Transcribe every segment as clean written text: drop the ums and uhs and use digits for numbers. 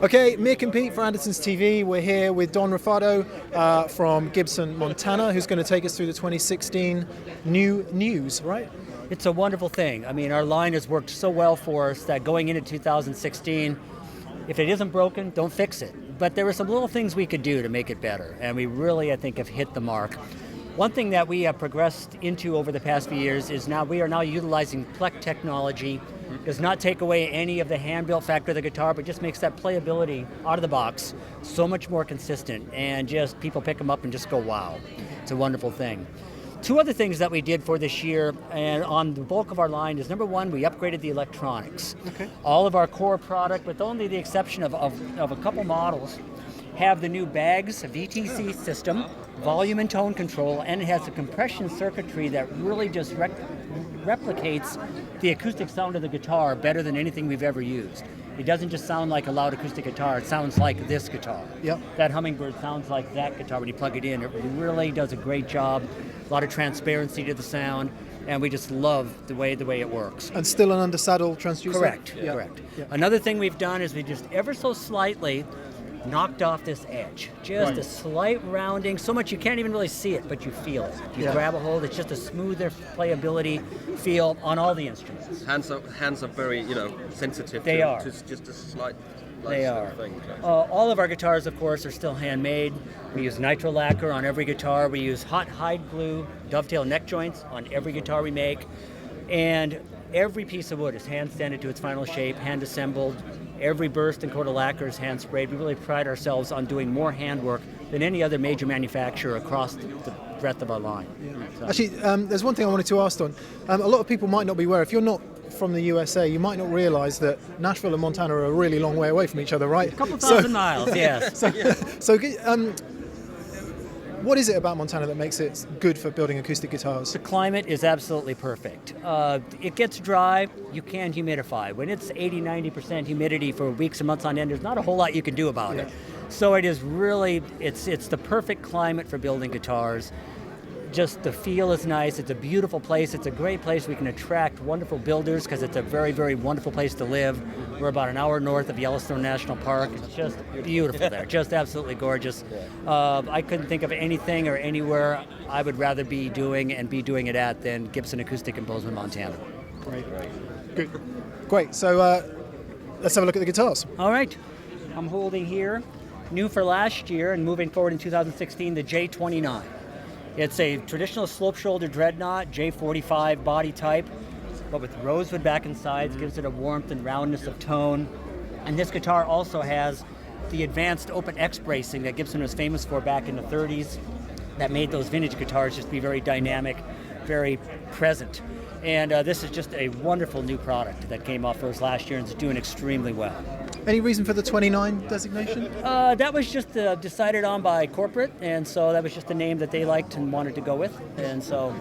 Okay, Mick and Pete for Andertons TV. We're here with Don Rafado from Gibson, Montana, who's going to take us through the 2016 new news, right? It's a wonderful thing. I mean, our line has worked so well for us that going into 2016, if it isn't broken, don't fix it. But there were some little things we could do to make it better, and we really, I think, have hit the mark. One thing that we have progressed into over the past few years is we are now utilizing Plec technology. Does not take away any of the hand-built factor of the guitar, but just makes that playability out of the box so much more consistent, and just people pick them up and just go, wow. It's a wonderful thing. Two other things that we did for this year and on the bulk of our line is, number one, we upgraded the electronics. Okay. All of our core product, with only the exception of a couple models, have the new bags, a VTC system, volume and tone control, and it has a compression circuitry that really just replicates the acoustic sound of the guitar better than anything we've ever used. It doesn't just sound like a loud acoustic guitar, it sounds like this guitar. Yep. That Hummingbird sounds like that guitar when you plug it in. It really does a great job, a lot of transparency to the sound, and we just love the way it works. And still an under-saddle transducer? Correct, Yeah. correct. Yeah. Another thing we've done is we just ever so slightly knocked off this edge. Just a slight rounding, so much you can't even really see it, but you feel it. You grab a hold, it's just a smoother playability feel on all the instruments. Hands are very, sensitive. They are. To just a slight They sort are. of thing. All of our guitars, of course, are still handmade. We use nitro lacquer on every guitar. We use hot hide glue, dovetail neck joints on every guitar we make. And every piece of wood is hand sanded to its final shape, hand assembled. Every burst and coat of lacquer is hand sprayed. We really pride ourselves on doing more handwork than any other major manufacturer across the breadth of our line. So. Actually, there's one thing I wanted to ask, Don. A lot of people might not be aware, if you're not from the USA, you might not realize that Nashville and Montana are a really long way away from each other, right? A couple thousand miles, yes. So, what is it about Montana that makes it good for building acoustic guitars? The climate is absolutely perfect. It gets dry, you can humidify. When it's 80-90% humidity for weeks and months on end, there's not a whole lot you can do about it. So it is really, it's the perfect climate for building guitars. Just the feel is nice, it's a beautiful place, it's a great place. We can attract wonderful builders because it's a very, very wonderful place to live. We're about an hour north of Yellowstone National Park. It's just beautiful there, just absolutely gorgeous. I couldn't think of anything or anywhere I would rather be doing it at than Gibson Acoustic in Bozeman, Montana. Good. Great, so let's have a look at the guitars. All right, I'm holding here, new for last year and moving forward in 2016, the J29. It's a traditional slope shoulder dreadnought, J45 body type, but with rosewood back and sides, gives it a warmth and roundness of tone. And this guitar also has the advanced open X bracing that Gibson was famous for back in the 30s that made those vintage guitars just be very dynamic, very present. And this is just a wonderful new product that came off for us last year and is doing extremely well. Any reason for the 29 designation? That was just decided on by corporate, and so that was just the name that they liked and wanted to go with, and so...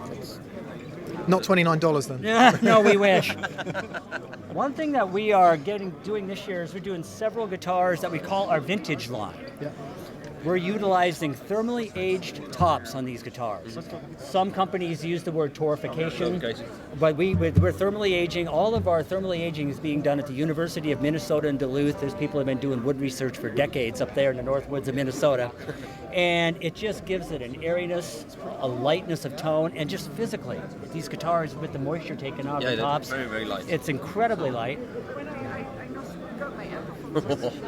Not $29 then? No, we wish. One thing that we are doing this year is we're doing several guitars that we call our vintage line. Yeah. We're utilizing thermally aged tops on these guitars. Some companies use the word torrefication, but we're thermally aging. All of our thermally aging is being done at the University of Minnesota in Duluth. There's people who have been doing wood research for decades up there in the north woods of Minnesota. And it just gives it an airiness, a lightness of tone, and just physically, these guitars with the moisture taken out of the tops, very, very light. It's incredibly light.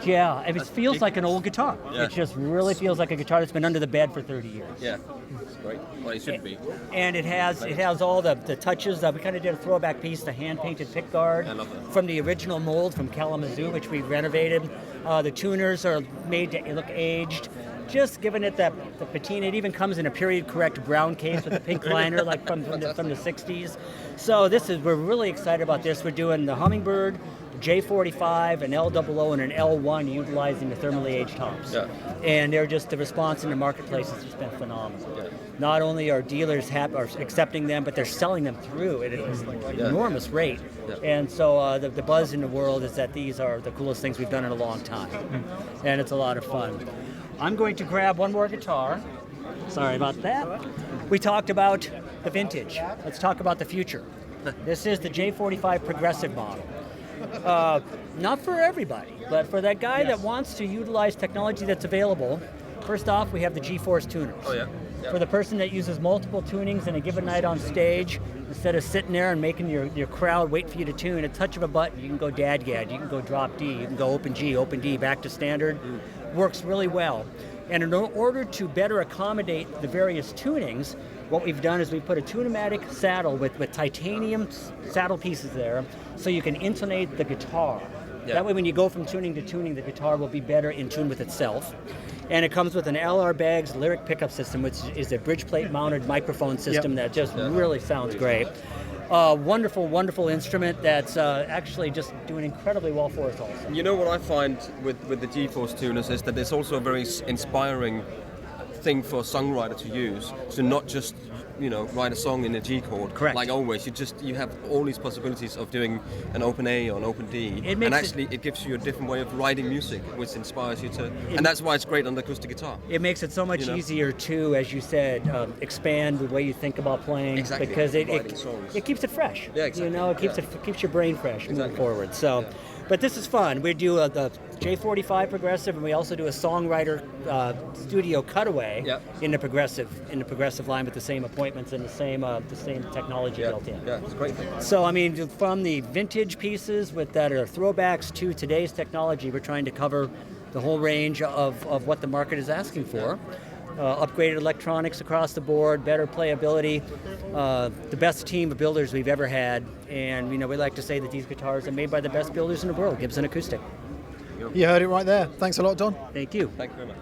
Yeah, it feels like an old guitar. Yeah. It just really feels like a guitar that's been under the bed for 30 years. Yeah, it's great. Well, it should be. And it has all the touches. We kind of did a throwback piece, the hand-painted pickguard I love that. from the original mold from Kalamazoo, which we renovated. The tuners are made to look aged. Just giving it the patina. It even comes in a period-correct brown case with a pink liner, like from the 60s. So we're really excited about this. We're doing the Hummingbird, J45, an L00, and an L1 utilizing the thermally aged tops. Yeah. And the response in the marketplace has just been phenomenal. Yeah. Not only are dealers are accepting them, but they're selling them through at an enormous rate. Yeah. And so the buzz in the world is that these are the coolest things we've done in a long time. And it's a lot of fun. I'm going to grab one more guitar. Sorry about that. We talked about the vintage. Let's talk about the future. This is the J45 progressive model. Not for everybody, but for that guy that wants to utilize technology that's available. First off, we have the G-Force tuners. Oh yeah. For the person that uses multiple tunings in a given night on stage, instead of sitting there and making your crowd wait for you to tune, a touch of a button, you can go dadgad, you can go drop D, you can go open G, open D, back to standard. Works really well. And in order to better accommodate the various tunings, what we've done is we put a tune-o-matic saddle with titanium saddle pieces there, so you can intonate the guitar. Yeah. That way when you go from tuning to tuning, the guitar will be better in tune with itself. And it comes with an LR Baggs lyric pickup system, which is a bridge plate mounted microphone system that just really sounds great. Wonderful, wonderful instrument that's actually just doing incredibly well for us also. You know what I find with the G-Force tuners is that it's also a very inspiring thing for a songwriter to use, to not just write a song in a G chord. Correct. Like always, you have all these possibilities of doing an open A or an open D, and actually it gives you a different way of writing music, which inspires you to. And that's why it's great on the acoustic guitar. It makes it so much easier to, as you said, expand the way you think about playing. Exactly. Because it keeps it fresh. Yeah, exactly. It keeps your brain fresh moving forward. So. But this is fun. We do the J45 progressive, and we also do a songwriter studio cutaway in the progressive line with the same appointments and the same technology built in. Yeah, it's a great thing. So I mean, from the vintage pieces that are throwbacks to today's technology, we're trying to cover the whole range of what the market is asking for. Upgraded electronics across the board, better playability, the best team of builders we've ever had, and we like to say that these guitars are made by the best builders in the world, Gibson Acoustic. You heard it right there. Thanks a lot, Don. Thank you. Thank you very much.